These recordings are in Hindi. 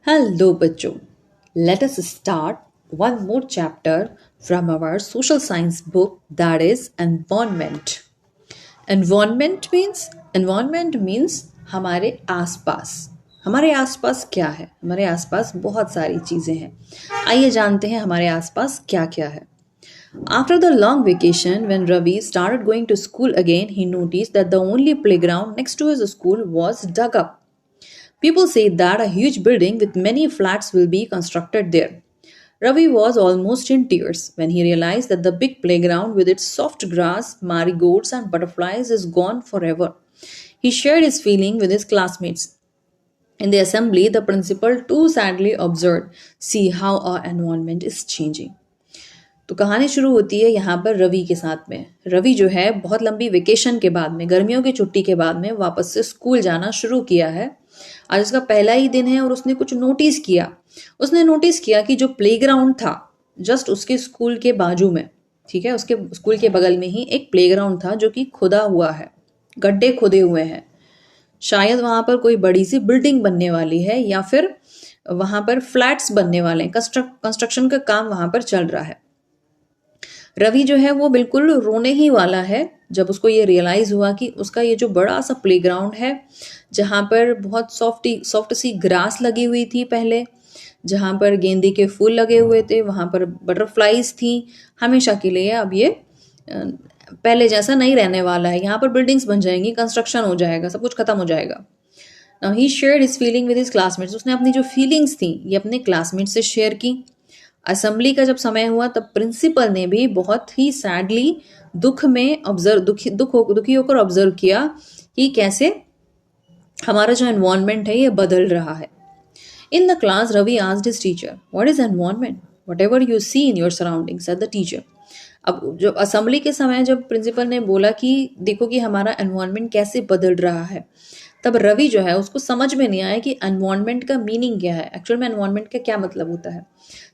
Hello, Bacho. Let us start one more chapter from our social science book, that is environment. Environment means हमारे आसपास. हमारे आसपास क्या है? हमारे आसपास बहुत सारी चीजें हैं. आइए जानते हैं हमारे आसपास क्या क्या है. After the long vacation, when Ravi started going to school again, he noticed that the only playground next to his school was dug up. People say that a huge building with many flats will be constructed there. Ravi was almost in tears when he realized that the big playground with its soft grass, marigolds, and butterflies is gone forever. He shared his feeling with his classmates. In the assembly, the principal too sadly observed, "See how our environment is changing." तो कहानी शुरू होती है यहाँ पर रवि के साथ में. रवि जो है बहुत लंबी वेकेशन के बाद में, गर्मियों की छुट्टी के बाद में वापस से स्कूल जाना शुरू किया है. आज उसका पहला ही दिन है और उसने कुछ नोटिस किया. उसने नोटिस किया कि जो प्लेग्राउंड था जस्ट उसके स्कूल के बाजू में, ठीक है, उसके स्कूल के बगल में ही एक प्लेग्राउंड था जो कि खुदा हुआ है, गड्ढे खुदे हुए हैं. शायद वहां पर कोई बड़ी सी बिल्डिंग बनने वाली है या फिर वहां पर फ्लैट्स बनने वाले हैं. कंस्ट्रक्शन का काम वहां पर चल रहा है. रवि जो है वो बिल्कुल रोने ही वाला है जब उसको ये रियलाइज हुआ कि उसका ये जो बड़ा सा प्लेग्राउंड है, जहाँ पर बहुत सॉफ्ट सी ग्रास लगी हुई थी पहले, जहाँ पर गेंदे के फूल लगे हुए थे, वहाँ पर बटरफ्लाईज थी, हमेशा के लिए अब ये पहले जैसा नहीं रहने वाला है. यहाँ पर बिल्डिंग्स बन जाएंगी, कंस्ट्रक्शन हो जाएगा, सब कुछ खत्म हो जाएगा. Now he shared his feeling with his classmates. उसने अपनी जो फीलिंग्स थी ये अपने क्लासमेट्स से शेयर की. असेंबली का जब समय हुआ तब प्रिंसिपल ने भी बहुत ही सैडली दुखी होकर ऑब्जर्व किया कि कैसे हमारा जो एनवायरनमेंट है ये बदल रहा है. In the class Ravi asked his teacher, what is environment? Whatever you see in your surroundings, said the teacher. अब जब असेंबली के समय जब प्रिंसिपल ने बोला कि देखो कि हमारा एनवायरनमेंट कैसे बदल रहा है, तब रवि जो है उसको समझ में नहीं आया कि एनवायरनमेंट का मीनिंग क्या है, एक्चुअल में एनवायरनमेंट का क्या मतलब होता है.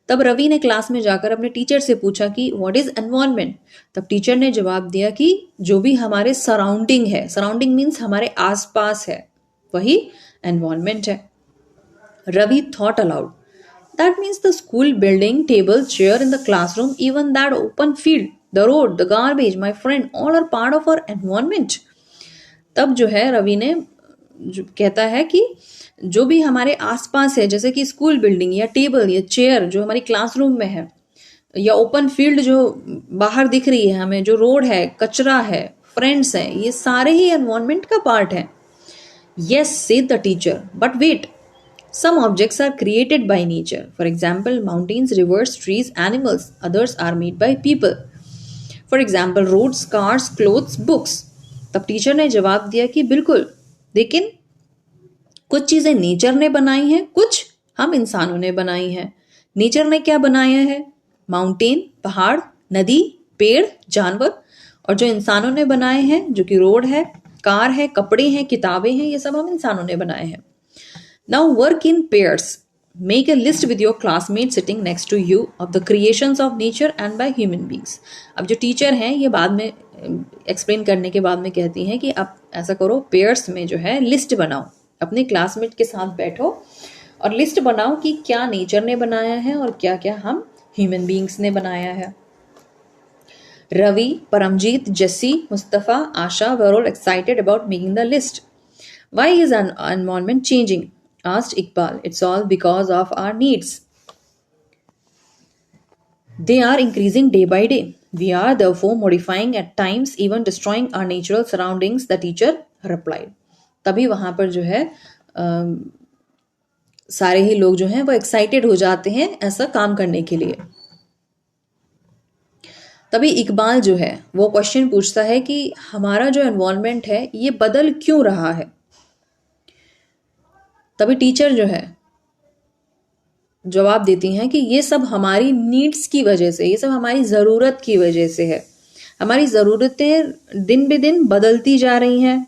तब रवि ने क्लास में जाकर अपने टीचर से पूछा कि व्हाट इज एनवायरनमेंट. तब टीचर ने जवाब दिया कि जो भी हमारे सराउंडिंग है, सराउंडिंग मीन्स हमारे आसपास है, वही एनवायरनमेंट है. Ravi thought aloud, that means the school building, table, chair in the classroom, even that open field, the road, the garbage, my friend, all are part of our environment. तब जो है रवि ने कहता है कि जो भी हमारे आसपास है, जैसे कि स्कूल बिल्डिंग या टेबल या चेयर जो हमारी क्लासरूम में है, या ओपन फील्ड जो बाहर दिख रही है हमें, जो रोड है, कचरा है, फ्रेंड्स हैं, ये सारे ही एनवायरनमेंट का पार्ट है. Yes, said the teacher, but wait, some objects are created by nature. For example, mountains, rivers, trees, animals. Others are made by people. For example, roads, cars, clothes, books. तब टीचर ने जवाब दिया कि बिल्कुल, लेकिन कुछ चीजें नेचर ने बनाई हैं, कुछ हम इंसानों ने बनाई हैं. नेचर ने क्या बनाया है? माउंटेन, पहाड़, नदी, पेड़, जानवर. और जो इंसानों ने बनाए हैं, जो कि रोड है, कार है, कपड़े हैं, किताबें हैं, ये सब हम इंसानों ने बनाए हैं. Now work in pairs. Make a list with your classmates sitting next to you of the creations of nature and by human beings. अब जो टीचर हैं ये बाद में एक्सप्लेन करने के बाद में कहती हैं कि आप ऐसा करो, पेयर्स में जो है लिस्ट बनाओ, अपने क्लासमेट के साथ बैठो और लिस्ट बनाओ कि क्या नेचर ने बनाया है और क्या क्या हम ह्यूमन बींग्स ने बनाया है. रवि, परमजीत, जेसी, मुस्तफा, आशा were all excited about making the list. Why is an environment changing? Asked Iqbal. It's all because of our needs. They are increasing day by day. We are therefore modifying, at times even destroying our natural surroundings, the teacher replied. तभी वहां पर जो है सारे ही लोग जो हैं वो एक्साइटेड हो जाते हैं ऐसा काम करने के लिए. तभी इकबाल जो है वो क्वेश्चन पूछता है कि हमारा जो एनवायरनमेंट है ये बदल क्यों रहा है. तभी टीचर जो है जवाब देती हैं कि ये सब हमारी नीड्स की वजह से, ये सब हमारी ज़रूरत की वजह से है. हमारी ज़रूरतें दिन बे दिन बदलती जा रही हैं,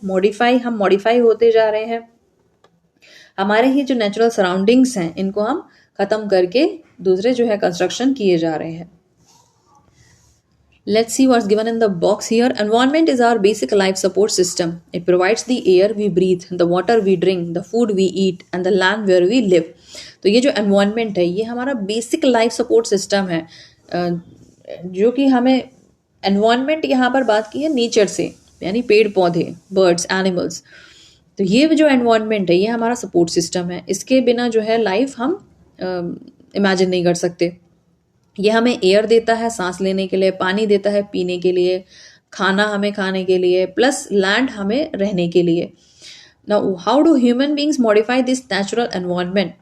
हम मॉडिफाई होते जा रहे हैं. हमारे ही जो नेचुरल सराउंडिंग्स हैं इनको हम ख़त्म करके दूसरे जो है कंस्ट्रक्शन किए जा रहे हैं. Let's see what's given in the box here. Environment is our basic life support system. It provides the air we breathe, the water we drink, the food we eat, and the land where we live. तो ये जो environment है ये हमारा basic life support system है, जो कि हमें environment यहाँ पर बात की है नेचर से, यानी पेड़ पौधे, बर्ड्स, एनिमल्स. तो ये जो एनवायरनमेंट है ये हमारा सपोर्ट सिस्टम है. इसके बिना जो है लाइफ हम इमेजिन नहीं कर सकते. ये हमें एयर देता है सांस लेने के लिए, पानी देता है पीने के लिए, खाना हमें खाने के लिए, प्लस लैंड हमें रहने के लिए. Now how do human beings modify this natural environment?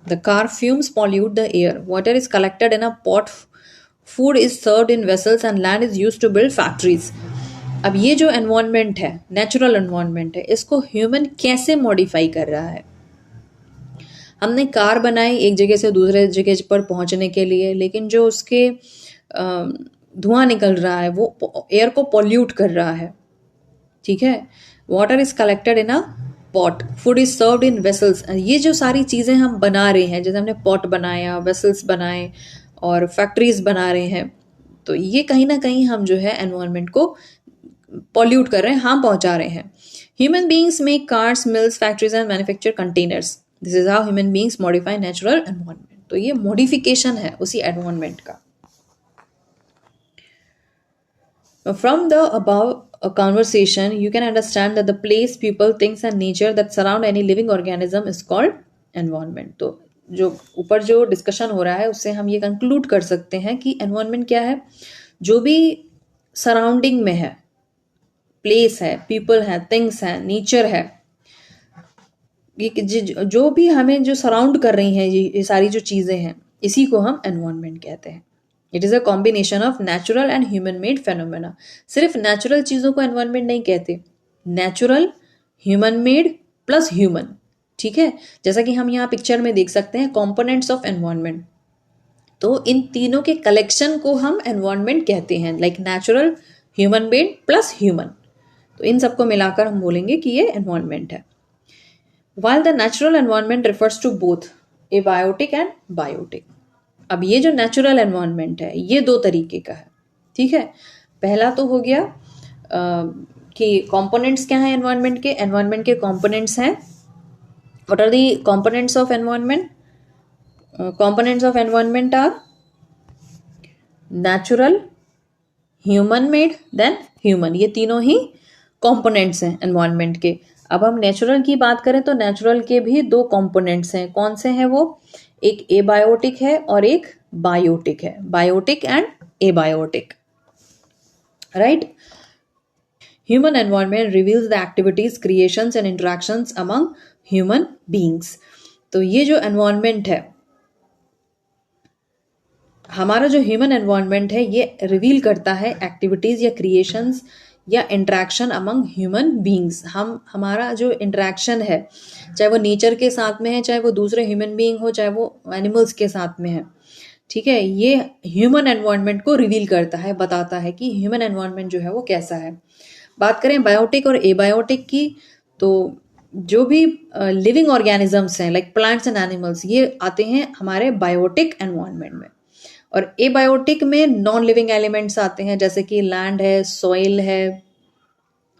The car fumes pollute the air, water is collected in a pot, food is served in vessels and land is used to build factories. अब ये जो एनवायरनमेंट है, नेचुरल एनवायरनमेंट है, इसको ह्यूमन कैसे मॉडिफाई कर रहा है? हमने कार बनाई एक जगह से दूसरे जगह पर पहुंचने के लिए, लेकिन जो उसके धुआं निकल रहा है वो एयर को पॉल्यूट कर रहा है. ठीक है. Water is collected in a pot, food is served in vessels. ये जो सारी चीज़ें हम बना रहे हैं, जैसे हमने पॉट बनाया, वेसल्स बनाए और फैक्ट्रीज बना रहे हैं, तो ये कहीं ना कहीं हम जो है एनवायरनमेंट को पॉल्यूट कर रहे हैं, हार्म पहुंचा रहे हैं. Human beings make cars, mills, factories and manufacture containers. This is how human beings modify natural environment. तो ये मॉडिफिकेशन है उसी एनवायरनमेंट का. From the above conversation you can understand that the place, people, things and nature that surround any living organism is called environment. तो जो ऊपर जो डिस्कशन हो रहा है उससे हम ये कंक्लूड कर सकते हैं कि एनवायरनमेंट क्या है? जो भी सराउंडिंग में है, प्लेस है, पीपल है, थिंग्स है, नेचर है, ये जो भी हमें जो सराउंड कर रही हैं, ये सारी जो चीज़ें हैं, इसी को हम एनवायरनमेंट कहते हैं. It is a combination of natural and human made phenomena. सिर्फ नेचुरल चीज़ों को एनवायरनमेंट नहीं कहते, natural, human made plus human. ठीक है. जैसा कि हम यहाँ पिक्चर में देख सकते हैं कॉम्पोनेंट्स ऑफ एनवायरनमेंट. तो इन तीनों के कलेक्शन को हम एनवायरनमेंट कहते हैं, like natural, human made plus human. तो इन सबको मिलाकर हम बोलेंगे कि ये एनवायरनमेंट है. While the natural environment refers to both abiotic and biotic. अब ये जो नेचुरल एनवायरनमेंट है ये दो तरीके का है. ठीक है. पहला तो हो गया कि कंपोनेंट्स क्या हैं एनवायरनमेंट के. एनवायरनमेंट के कंपोनेंट्स हैं. What are the components of environment? Components of environment are natural, human made, then human. ये तीनों ही कंपोनेंट्स हैं एनवायरनमेंट के. अब हम नेचुरल की बात करें तो नेचुरल के भी दो कंपोनेंट्स हैं. कौन से हैं वो? एक एबायोटिक है और एक बायोटिक है. Biotic and abiotic. Right. Human environment reveals the activities, creations and interactions among human beings. तो ये जो एनवायरनमेंट है, हमारा जो ह्यूमन एनवायरनमेंट है, ये रिवील करता है एक्टिविटीज या क्रिएशंस या इंटरेक्शन अमंग ह्यूमन बींग्स. हमारा जो इंटरेक्शन है, चाहे वो नेचर के साथ में है, चाहे वो दूसरे ह्यूमन बींग हो, चाहे वो एनिमल्स के साथ में है. ठीक है. ये ह्यूमन एनवायरनमेंट को रिवील करता है, बताता है कि ह्यूमन एनवायरनमेंट जो है वो कैसा है. बात करें बायोटिक और एबायोटिक की, तो जो भी लिविंग ऑर्गेनिजम्स हैं लाइक प्लांट्स एंड एनिमल्स, ये आते हैं हमारे बायोटिक एनवायरनमेंट में. और एबायोटिक में नॉन लिविंग एलिमेंट्स आते हैं, जैसे कि लैंड है, सॉइल है,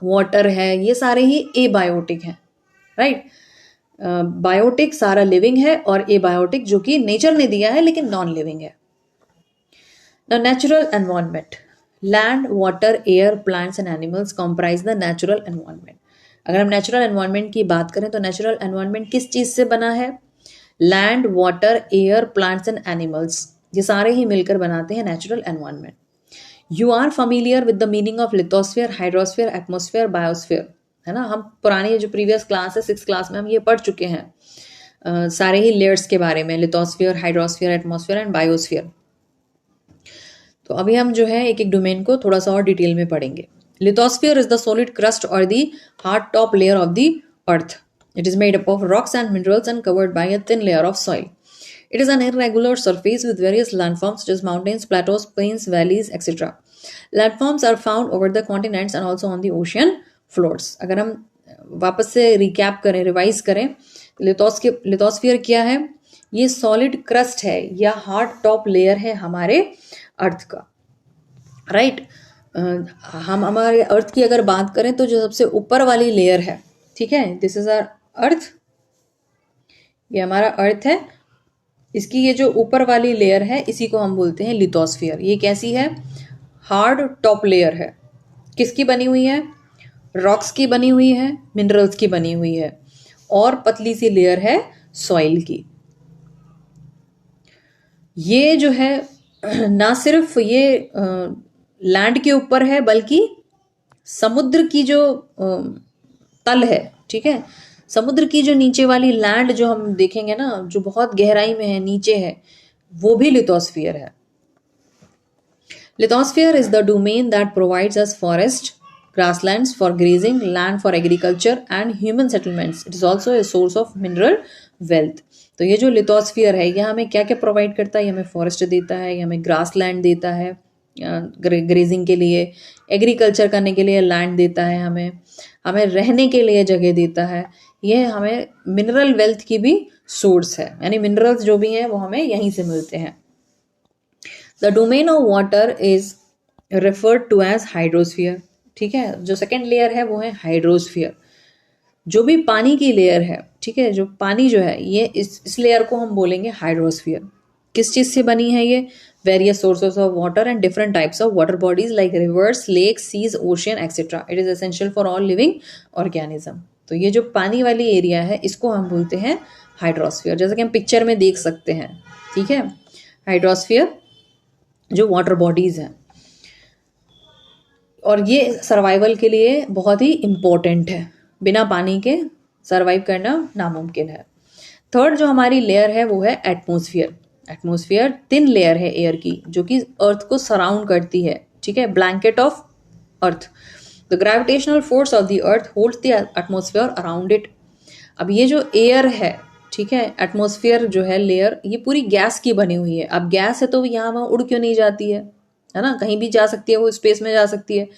वाटर है, ये सारे ही एबायोटिक हैं. राइट. बायोटिक सारा लिविंग है और एबायोटिक जो कि नेचर ने दिया है लेकिन नॉन लिविंग है. Now natural environment. Land, water, air, plants and animals comprise the natural environment. अगर हम नेचुरल एनवायरनमेंट की बात करें तो नेचुरल एनवायरनमेंट किस चीज से बना है? Land, water, air, plants and animals, ये सारे ही मिलकर बनाते हैं natural environment. You are familiar with the meaning of lithosphere, hydrosphere, atmosphere, biosphere, है ना. हम पुरानी जो प्रीवियस क्लास है 6th क्लास में हम ये पढ़ चुके हैं, सारे ही लेयर्स के बारे में, lithosphere, hydrosphere, atmosphere and biosphere. तो अभी हम जो है एक एक डोमेन को थोड़ा सा और डिटेल में पढ़ेंगे. Lithosphere is the solid crust or the hard top layer of the earth. It is made up of rocks and minerals and covered by a thin layer of soil. It is an irregular surface with various landforms such as mountains, plateaus, plains, valleys, etc. Landforms are found over the continents and also on the ocean floors. अगर हम वापस से रिकैप करें, रिवाइज करें, लिथोस्फीयर क्या है? ये सॉलिड क्रस्ट है या हार्ड टॉप लेयर है हमारे अर्थ का. राइट. हम हमारे अर्थ की अगर बात करें तो जो सबसे ऊपर वाली लेयर है, ठीक है, दिस इज आवर अर्थ, ये हमारा अर्थ है। इसकी ये जो ऊपर वाली लेयर है इसी को हम बोलते हैं लिथोस्फियर। ये कैसी है? हार्ड टॉप लेयर है। किसकी बनी हुई है? रॉक्स की बनी हुई है, मिनरल्स की बनी हुई है, और पतली सी लेयर है सॉइल की। ये जो है ना सिर्फ ये लैंड के ऊपर है बल्कि समुद्र की जो तल है, ठीक है, समुद्र की जो नीचे वाली लैंड जो हम देखेंगे ना, जो बहुत गहराई में है, नीचे है, वो भी लिथोस्फियर है। Lithosphere is the domain that provides us forest, grasslands for grazing, land for agriculture, and human settlements. It is also a source of mineral wealth. तो ये जो लिथोस्फियर है, ये हमें क्या क्या प्रोवाइड करता है? ये हमें फॉरेस्ट देता है, ये हमें ग्रास लैंड देता है ग्रेजिंग के लिए, एग्रीकल्चर करने के लिए लैंड देता है, हमें हमें रहने के लिए जगह देता है, ये हमें मिनरल वेल्थ की भी सोर्स है, यानी मिनरल्स जो भी हैं वो हमें यहीं से मिलते हैं। The domain of water is referred to as hydrosphere, ठीक है, जो सेकेंड लेयर है वो है हाइड्रोस्फियर। जो भी पानी की लेयर है, ठीक है, जो पानी जो है ये इस लेयर को हम बोलेंगे हाइड्रोस्फियर। किस चीज से बनी है ये? Various sources of water and different types of water bodies like rivers, lakes, seas, ocean etcetera. It is essential for all living organism. तो ये जो पानी वाली एरिया है इसको हम बोलते हैं हाइड्रोस्फियर, जैसा कि हम पिक्चर में देख सकते हैं, ठीक है। हाइड्रोस्फियर जो वाटर बॉडीज हैं, और ये सर्वाइवल के लिए बहुत ही इम्पोर्टेंट है, बिना पानी के सर्वाइव करना नामुमकिन है। थर्ड जो हमारी लेयर है वो है एटमोसफियर। एटमोसफियर थिन लेयर है एयर की जो कि अर्थ को सराउंड करती है, ठीक है, blanket of earth. The gravitational force of the earth holds the atmosphere around it. अब ये जो एयर है, ठीक है, एटमोसफियर जो है लेयर, ये पूरी गैस की बनी हुई है। अब गैस है तो यहाँ वहाँ उड़ क्यों नहीं जाती है ना, कहीं भी जा सकती है, वो स्पेस में जा सकती है,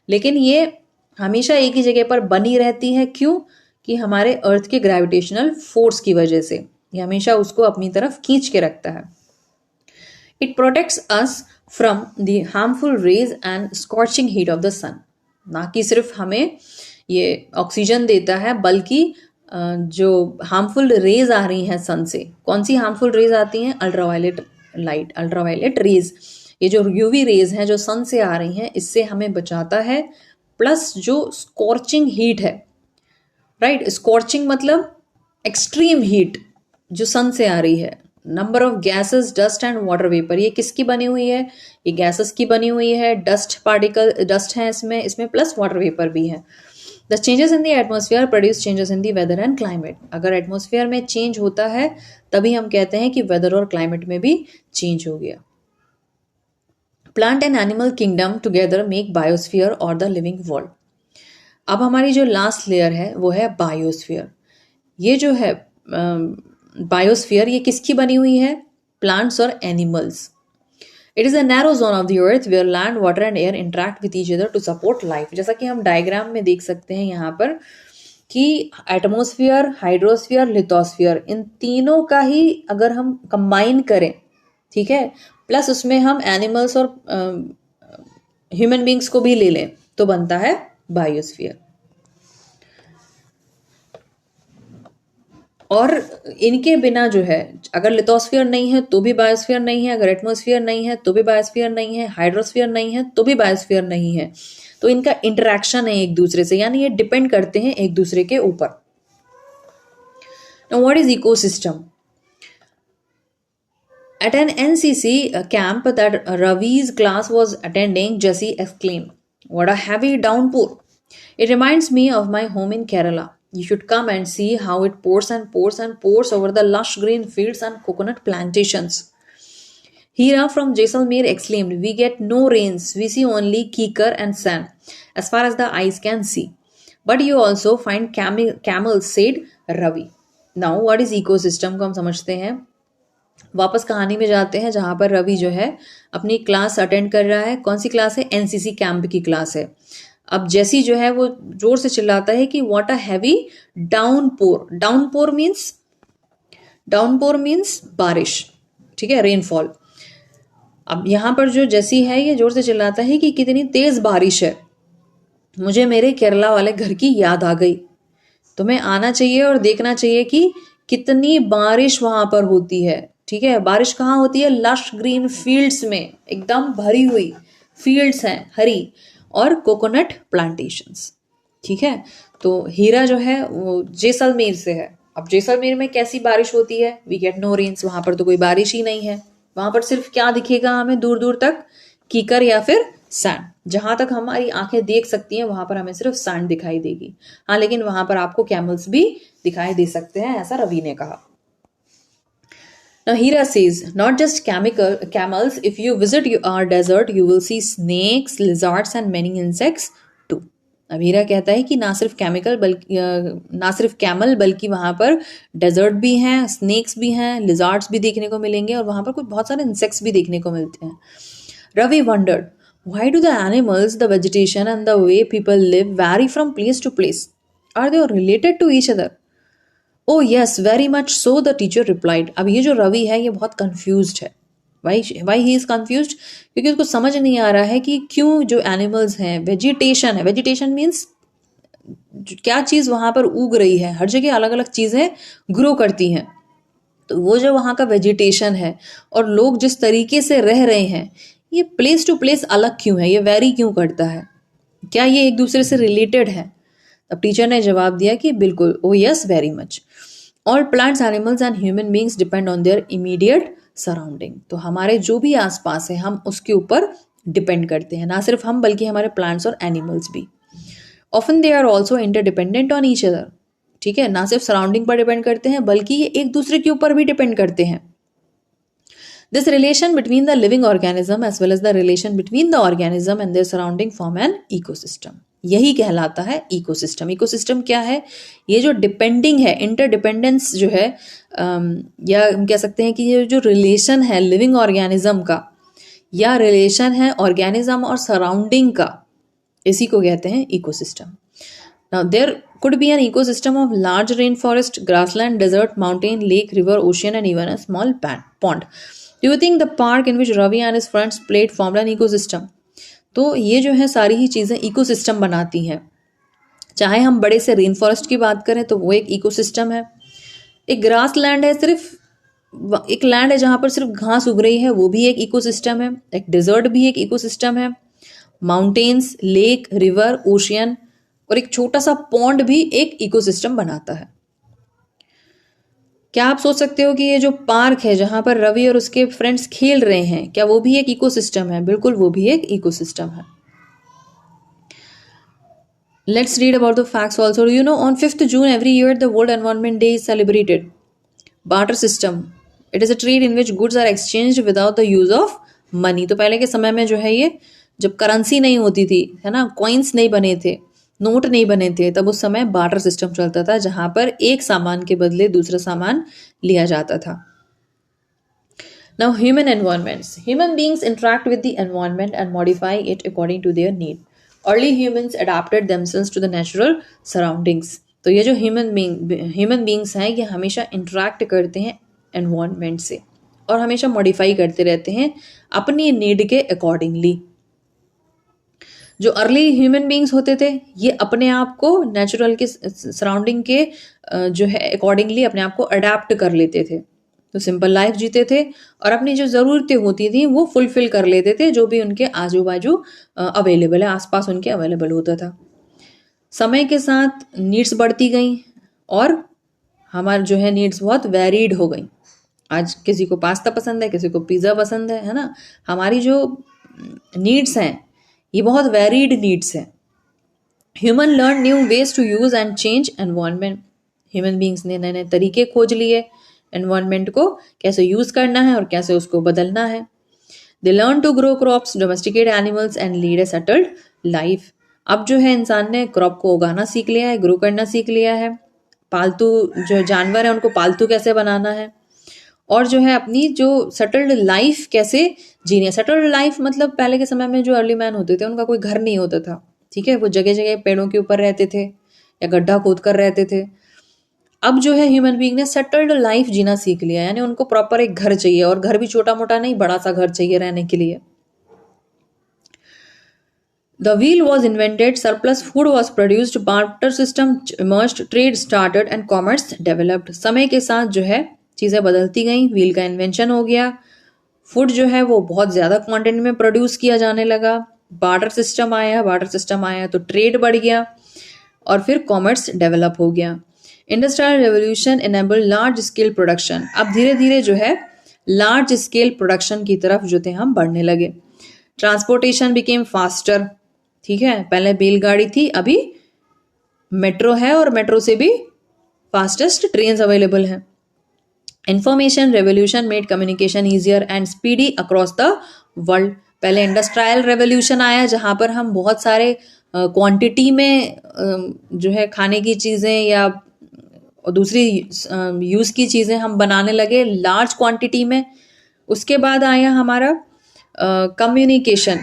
लेकिन ये हमेशा एक ही जगह पर बनी रहती है। क्यों? कि हमारे अर्थ के ग्रेविटेशनल फोर्स की वजह से ये हमेशा उसको अपनी तरफ खींच के रखता है। It protects us from the harmful rays and scorching heat of the sun. ना कि सिर्फ हमें ये ऑक्सीजन देता है बल्कि जो हार्मफुल रेज आ रही हैं सन से, कौन सी हार्मफुल रेज आती हैं? Ultraviolet light, ultraviolet rays. ये जो यूवी रेज हैं जो सन से आ रही हैं, इससे हमें बचाता है। प्लस जो स्कॉर्चिंग हीट है, राइट, स्कॉर्चिंग मतलब एक्सट्रीम हीट जो सन से आ रही है, number of gases, dust and water vapour, ये किसकी बनी हुई है? ये गैसेस की बनी हुई है, डस्ट पार्टिकल, डस्ट है इसमें प्लस वाटर वेपर भी है। The changes in the atmosphere produce changes in the weather and climate. अगर एटमोसफियर में चेंज होता है तभी हम कहते हैं कि वेदर और क्लाइमेट में भी चेंज हो गया। Plant and animal kingdom together make biosphere और द लिविंग वर्ल्ड। अब हमारी जो लास्ट लेयर है वो है बायोस्फियर। ये जो है बायोस्फियर, ये किसकी बनी हुई है? प्लांट्स और animals. It is a narrow zone of the earth where land, water and air interact with each other to support life. जैसा कि हम डायग्राम में देख सकते हैं यहाँ पर कि एटमोसफियर, हाइड्रोस्फियर, लिथोस्फियर, इन तीनों का ही अगर हम कंबाइन करें, ठीक है, प्लस उसमें हम एनिमल्स और ह्यूमन बींग्स को भी ले लें तो बनता है बायोस्फियर। और इनके बिना जो है, अगर लिथोस्फियर नहीं है तो भी बायोस्फियर नहीं है, अगर एटमोसफियर नहीं है तो भी बायोस्फियर नहीं है, हाइड्रोस्फियर नहीं है तो भी बायोस्फियर नहीं है। तो इनका इंटरेक्शन है एक दूसरे से, यानी ये डिपेंड करते हैं एक दूसरे के ऊपर। Now what is ecosystem? At an NCC camp that Ravi's class was attending, Jessie exclaimed, "What a heavy downpour! It reminds me of my home in Kerala. You should come and see how it pours and pours and pours over the lush green fields and coconut plantations." Hira from Jaisalmer exclaimed, "We get no rains. We see only kikar and sand as far as the eyes can see. But you also find camels," said Ravi. Now, what is ecosystem? को हम समझते हैं। वापस कहानी में जाते हैं जहां पर रवि जो है अपनी क्लास अटेंड कर रहा है। कौन सी क्लास है? एनसीसी कैंप की क्लास है। अब जैसी जो है वो जोर से चिल्लाता है कि what a heavy downpour. Downpour means बारिश, ठीक है, रेनफॉल। अब यहाँ पर जो जैसी है ये जोर से चिल्लाता है कि कितनी तेज बारिश है, मुझे मेरे केरला वाले घर की याद आ गई। तुम्हें आना चाहिए और देखना चाहिए कि कितनी बारिश वहां पर होती है। ठीक है, बारिश कहाँ होती है? लश ग्रीन फील्ड्स में, एकदम भरी हुई फील्ड्स हैं हरी, और कोकोनट प्लांटेशंस। ठीक है, तो हीरा जो है वो जैसलमेर से है। अब जैसलमेर में कैसी बारिश होती है? वी गेट नो रेन्स, वहां पर तो कोई बारिश ही नहीं है। वहां पर सिर्फ क्या दिखेगा हमें दूर दूर तक? कीकर या फिर सैंड। जहां तक हमारी आंखें देख सकती हैं वहां पर हमें सिर्फ सैंड दिखाई देगी। हाँ, लेकिन वहां पर आपको कैमल्स भी दिखाई दे सकते हैं, ऐसा रवि ने कहा। Now Hira says, not just camels, if you visit our desert, you will see snakes, lizards and many insects too. अब हीरा कहता है कि ना सिर्फ कैमल बल्कि वहां पर डेजर्ट भी हैं, स्नेक्स भी हैं, लिजार्ड्स भी देखने को मिलेंगे और वहां पर कुछ बहुत सारे इंसेक्ट्स भी देखने को मिलते हैं। Ravi wondered, why do the animals, the vegetation and the way people live vary from place to place? Are they related to each other? Oh yes, very much so, the teacher replied. अब ये जो रवि है ये बहुत confused है। Why he is confused? क्योंकि उसको समझ नहीं आ रहा है कि क्यों जो एनिमल्स हैं, वेजिटेशन है, वेजिटेशन मीन्स क्या चीज वहां पर उग रही है, हर जगह अलग अलग चीजें ग्रो करती हैं, तो वो जो वहां का वेजिटेशन है और लोग जिस तरीके से रह रहे हैं, ये प्लेस टू प्लेस अलग क्यों है, ये वेरी क्यों करता है, क्या ये एक दूसरे से रिलेटेड है? तब टीचर ने जवाब दिया कि बिल्कुल, ओ yes, very much. All plants, animals and human beings depend on their immediate surrounding. तो हमारे जो भी आसपास है हम उसके ऊपर डिपेंड करते हैं, ना सिर्फ हम बल्कि हमारे प्लांट्स और एनिमल्स भी। Often they are also interdependent on each other. ठीक है, ना सिर्फ सराउंडिंग पर डिपेंड करते हैं बल्कि ये एक दूसरे के ऊपर भी डिपेंड करते हैं। This relation between the living organism as well as the relation between the organism and their surrounding form an ecosystem. यही कहलाता है इकोसिस्टम। इकोसिस्टम क्या है? ये जो डिपेंडिंग है, इंटरडिपेंडेंस जो है, या हम कह सकते हैं कि ये जो रिलेशन है लिविंग ऑर्गेनिज्म का, या रिलेशन है ऑर्गेनिज्म और सराउंडिंग का, इसी को कहते हैं ecosystem. Now there could be an ecosystem of large rainforest, grassland, desert, mountain, lake, river, ocean and even a small pond. Do you think the park in which Ravi and his friends played formed an ecosystem? तो ये जो है सारी ही चीज़ें इकोसिस्टम बनाती हैं। चाहे हम बड़े से रेन फॉरेस्ट की बात करें तो वो एक इकोसिस्टम है। एक ग्रास लैंड है, सिर्फ एक लैंड है जहाँ पर सिर्फ घास उग रही है, वो भी एक इकोसिस्टम है। एक डिजर्ट भी एक इकोसिस्टम है। माउंटेन्स, लेक, रिवर, ओशियन और एक छोटा सा पॉन्ड भी एक इकोसिस्टम बनाता है। क्या आप सोच सकते हो कि ये जो पार्क है जहां पर रवि और उसके फ्रेंड्स खेल रहे हैं, क्या वो भी एक इकोसिस्टम है? बिल्कुल, वो भी एक इकोसिस्टम है। Let's read about the facts also. You know, on 5th June every year the World Environment Day is celebrated. Barter system. It is a trade in which goods are exchanged without the use of money. तो पहले के समय में जो है ये, जब करेंसी नहीं होती थी, है ना, कॉइन्स नहीं बने थे, नोट नहीं बने थे, तब उस समय बार्टर सिस्टम चलता था जहां पर एक सामान के बदले दूसरा सामान लिया जाता था। Now human environments. Human beings interact with the environment and modify it according to their need. Early humans adapted themselves to the natural surroundings. तो ये जो ह्यूमन बींग्स हैं ये हमेशा इंटरेक्ट करते हैं एनवायरनमेंट से और हमेशा मॉडिफाई करते रहते हैं अपनी नीड के अकॉर्डिंगली। जो अर्ली ह्यूमन बींग्स होते थे ये अपने आप को नेचुरल के सराउंडिंग के जो है अकॉर्डिंगली अपने आप को अडेप्ट कर लेते थे, तो सिंपल लाइफ जीते थे और अपनी जो ज़रूरतें होती थी वो फुलफिल कर लेते थे, जो भी उनके आजू बाजू अवेलेबल है, आसपास उनके अवेलेबल होता था। समय के साथ नीड्स बढ़ती गई और हमारे जो है नीड्स बहुत वेरीड हो गई। आज किसी को पास्ता पसंद है, किसी को पिज़्ज़ा पसंद है ना। हमारी जो नीड्स हैं ये बहुत वेरीड नीड्स हैं। Human learn new ways to use and change environment. Human beings ने नए नए तरीके खोज लिए एनवायरनमेंट को कैसे यूज करना है और कैसे उसको बदलना है। They learn to grow crops, domesticate animals and lead a settled life. अब जो है इंसान ने क्रॉप को उगाना सीख लिया है, ग्रो करना सीख लिया है, पालतू जो जानवर है उनको पालतू कैसे बनाना है, और जो है अपनी जो सेटल्ड लाइफ कैसे जीनी है। सेटल्ड लाइफ मतलब पहले के समय में जो अर्ली मैन होते थे उनका कोई घर नहीं होता था, ठीक है, वो जगह जगह पेड़ों के ऊपर रहते थे या गड्ढा खोद कर रहते थे। अब जो है ह्यूमन बीइंग ने सेटल्ड लाइफ जीना सीख लिया, यानी उनको प्रॉपर एक घर चाहिए, और घर भी छोटा मोटा नहीं, बड़ा सा घर चाहिए रहने के लिए। The wheel was invented, surplus food was produced, barter system emerged, trade started and commerce developed. समय के साथ जो है चीज़ें बदलती गई, व्हील का इन्वेंशन हो गया, फूड जो है वो बहुत ज़्यादा क्वांटिटी में प्रोड्यूस किया जाने लगा, बार्टर सिस्टम आया तो ट्रेड बढ़ गया, और फिर कॉमर्स डेवलप हो गया। Industrial revolution enable large scale production. अब धीरे धीरे जो है लार्ज स्केल प्रोडक्शन की तरफ जो थे हम बढ़ने लगे। ट्रांसपोर्टेशन बिकेम फास्टर, ठीक है, पहले बैलगाड़ी थी, अभी मेट्रो है, और मेट्रो से भी फास्टेस्ट ट्रेन अवेलेबल है। Information revolution made communication easier and speedy across the world. पहले इंडस्ट्रियल रेवोल्यूशन आया जहां पर हम बहुत सारे क्वांटिटी में जो है खाने की चीज़ें या दूसरी यूज़ की चीज़ें हम बनाने लगे लार्ज क्वांटिटी में। उसके बाद आया हमारा कम्युनिकेशन।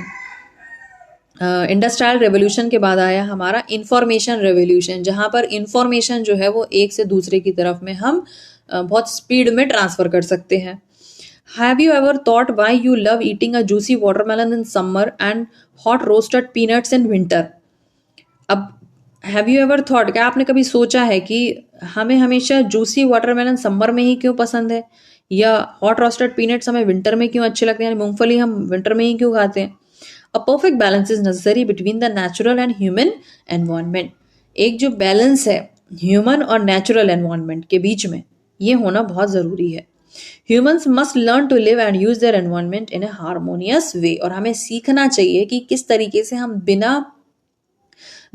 इंडस्ट्रियल रेवोल्यूशन के बाद आया हमारा इंफॉर्मेशन रेवोल्यूशन, जहाँ पर इंफॉर्मेशन जो है वो एक से दूसरे की तरफ में हम बहुत स्पीड में ट्रांसफ़र कर सकते हैं। Have you ever thought why you love eating a juicy watermelon in summer and hot roasted peanuts in winter? अब हैव यू एवर थॉट, क्या आपने कभी सोचा है कि हमें हमेशा जूसी वाटरमेलन समर में ही क्यों पसंद है, या हॉट रोस्टेड पीनट्स हमें विंटर में क्यों अच्छे लगते हैं, यानी मूंगफली हम विंटर में ही क्यों खाते हैं? A perfect balance is necessary between the natural and human environment. एक जो बैलेंस है ह्यूमन और नेचुरल एनवायरनमेंट के बीच में, ये होना बहुत ज़रूरी है। Humans must learn to live and use their environment in a harmonious way. और हमें सीखना चाहिए कि किस तरीके से हम बिना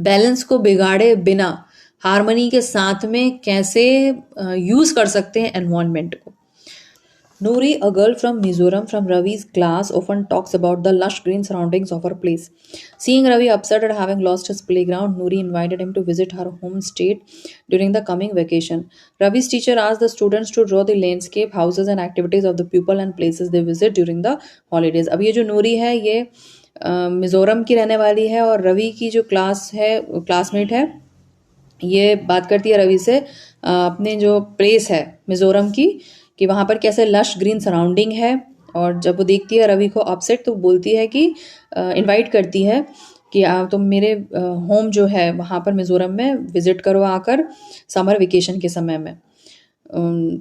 बैलेंस को बिगाड़े, बिना हारमोनी के साथ में कैसे यूज कर सकते हैं एनवायरनमेंट को। Noori, a girl from Mizoram from Ravi's class, often talks about the lush green surroundings of her place. Seeing Ravi upset at having lost his playground, Noori invited him to visit her home state during the coming vacation. Ravi's teacher asked the students to draw the landscape, houses and activities of the people and places they visit during the holidays. अब ये जो नूरी है ये मिज़ोरम की रहने वाली है, और रवि की जो क्लासमेट है, ये बात करती है रवि से अपने जो प्लेस है मिज़ोरम की, कि वहाँ पर कैसे लश ग्रीन सराउंडिंग है। और जब वो देखती है रवि को अपसेट, तो बोलती है कि इनवाइट करती है कि तुम मेरे होम जो है वहाँ पर मिज़ोरम में विज़िट करो आकर समर वेकेशन के समय में।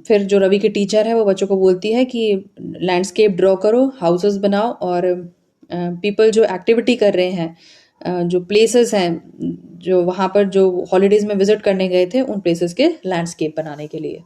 फिर जो रवि की टीचर है वो बच्चों को बोलती है कि लैंडस्केप ड्रॉ करो, हाउसेस बनाओ, और पीपल जो एक्टिविटी कर रहे हैं, जो प्लेसेस हैं जो वहाँ पर जो हॉलीडेज़ में विज़िट करने गए थे, उन प्लेसेस के लैंडस्केप बनाने के लिए।